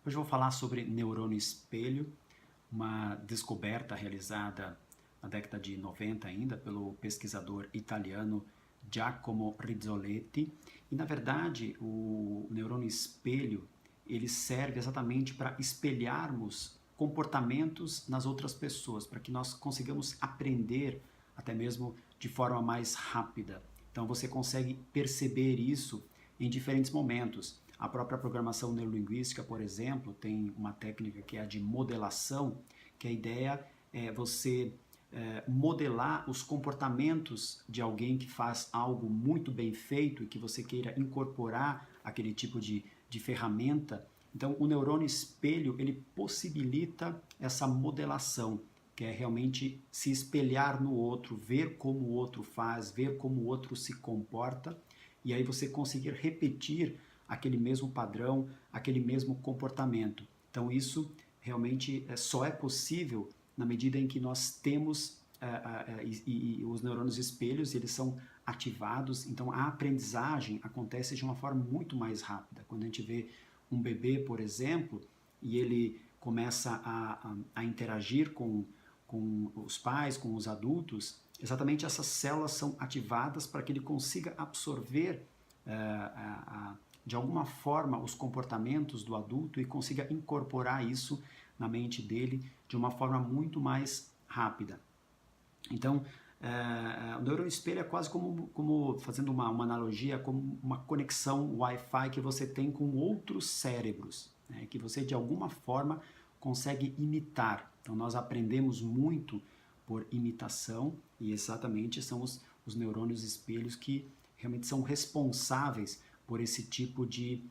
Hoje eu vou falar sobre neurônio espelho, uma descoberta realizada na década de 90 ainda pelo pesquisador italiano Giacomo Rizzoletti. E na verdade o neurônio espelho ele serve exatamente para espelharmos comportamentos nas outras pessoas, para que nós consigamos aprender até mesmo de forma mais rápida. Então você consegue perceber isso em diferentes momentos. A própria programação neurolinguística, por exemplo, tem uma técnica que é a de modelação, que a ideia é você modelar os comportamentos de alguém que faz algo muito bem feito e que você queira incorporar aquele tipo de ferramenta. Então, o neurônio espelho, ele possibilita essa modelação, que é realmente se espelhar no outro, ver como o outro faz, ver como o outro se comporta, e aí você conseguir repetir aquele mesmo padrão, aquele mesmo comportamento. Então isso realmente só é possível na medida em que nós temos os neurônios espelhos, eles são ativados, então a aprendizagem acontece de uma forma muito mais rápida. Quando a gente vê um bebê, por exemplo, e ele começa a interagir com os pais, com os adultos, exatamente essas células são ativadas para que ele consiga absorver de alguma forma os comportamentos do adulto e consiga incorporar isso na mente dele de uma forma muito mais rápida. Então, o neurônio espelho é quase como fazendo uma analogia, como uma conexão Wi-Fi que você tem com outros cérebros, né, que você de alguma forma consegue imitar. Então, nós aprendemos muito por imitação e exatamente são os neurônios espelhos que realmente são responsáveis por esse tipo de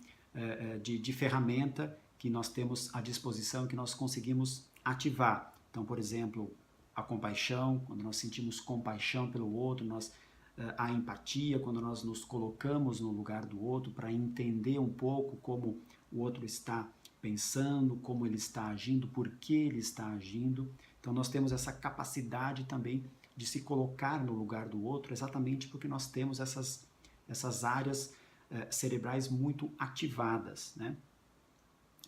ferramenta que nós temos à disposição, que nós conseguimos ativar. Então, por exemplo, a compaixão, quando nós sentimos compaixão pelo outro, a empatia, quando nós nos colocamos no lugar do outro para entender um pouco como o outro está pensando, como ele está agindo, por que ele está agindo. Então, nós temos essa capacidade também de se colocar no lugar do outro, exatamente porque nós temos essas áreas cerebrais muito ativadas, né?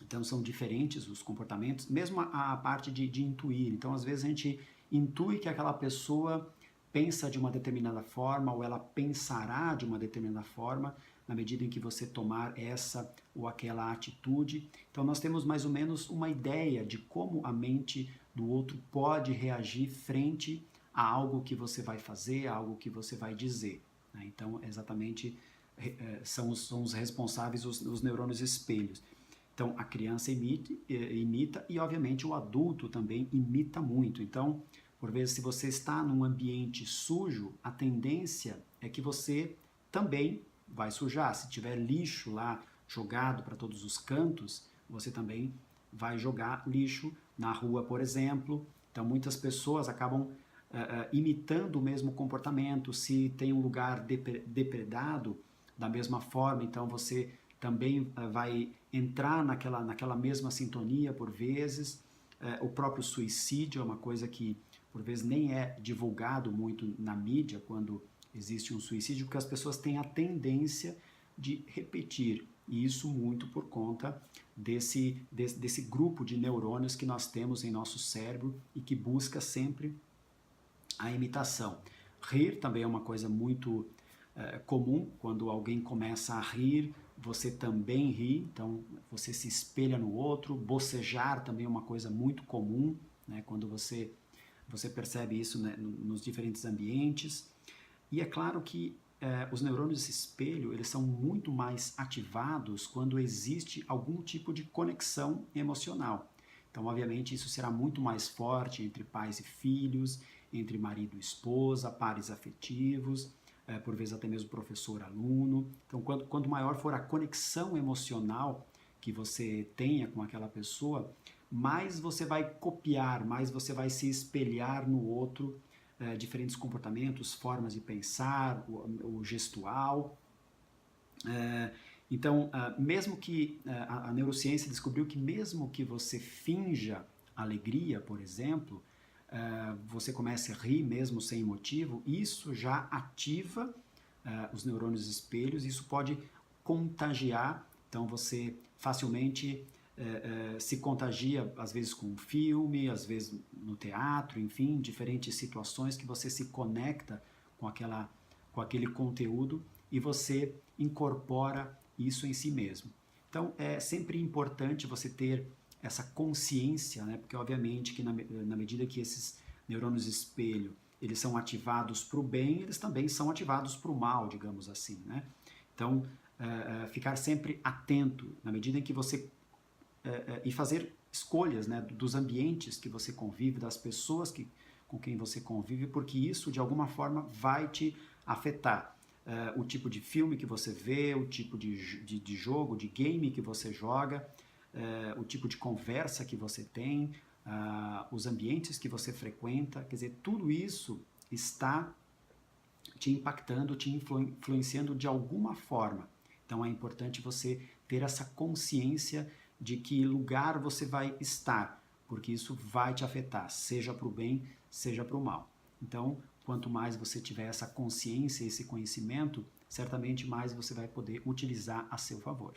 Então são diferentes os comportamentos, mesmo a parte de intuir. Então às vezes a gente intui que aquela pessoa pensa de uma determinada forma ou ela pensará de uma determinada forma na medida em que você tomar essa ou aquela atitude. Então nós temos mais ou menos uma ideia de como a mente do outro pode reagir frente a algo que você vai fazer, a algo que você vai dizer, né? Então exatamente são os responsáveis, os neurônios espelhos. Então, a criança imita e, obviamente, o adulto também imita muito. Então, por vezes, se você está num ambiente sujo, a tendência é que você também vai sujar. Se tiver lixo lá jogado para todos os cantos, você também vai jogar lixo na rua, por exemplo. Então, muitas pessoas acabam imitando o mesmo comportamento. Se tem um lugar depredado, da mesma forma, então você também vai entrar naquela mesma sintonia por vezes. O próprio suicídio é uma coisa que por vezes nem é divulgado muito na mídia quando existe um suicídio, porque as pessoas têm a tendência de repetir, e isso muito por conta desse grupo de neurônios que nós temos em nosso cérebro e que busca sempre a imitação. Rir também é uma coisa muito comum. Quando alguém começa a rir, você também ri, então você se espelha no outro. Bocejar também é uma coisa muito comum, né, quando você percebe isso, né, nos diferentes ambientes. E é claro que os neurônios espelho, eles são muito mais ativados quando existe algum tipo de conexão emocional. Então, obviamente, isso será muito mais forte entre pais e filhos, entre marido e esposa, pares afetivos, por vezes até mesmo professor-aluno. Então, quanto maior for a conexão emocional que você tenha com aquela pessoa, mais você vai copiar, mais você vai se espelhar no outro, diferentes comportamentos, formas de pensar, o gestual. Então, mesmo que a neurociência descobriu que mesmo que você finja alegria, por exemplo, você comece a rir mesmo sem motivo, isso já ativa os neurônios espelhos, isso pode contagiar, então você facilmente se contagia, às vezes com um filme, às vezes no teatro, enfim, diferentes situações que você se conecta com aquele conteúdo e você incorpora isso em si mesmo. Então, é sempre importante você ter essa consciência, né? Porque obviamente que na medida que esses neurônios espelho eles são ativados para o bem, eles também são ativados para o mal, digamos assim, né? Então, ficar sempre atento na medida em que você e fazer escolhas, né, dos ambientes que você convive, das pessoas com quem você convive, porque isso de alguma forma vai te afetar. O tipo de filme que você vê, o tipo de jogo, de game que você joga, o tipo de conversa que você tem, os ambientes que você frequenta, quer dizer, tudo isso está te impactando, te influenciando de alguma forma. Então é importante você ter essa consciência de que lugar você vai estar, porque isso vai te afetar, seja para o bem, seja para o mal. Então, quanto mais você tiver essa consciência, esse conhecimento, certamente mais você vai poder utilizar a seu favor.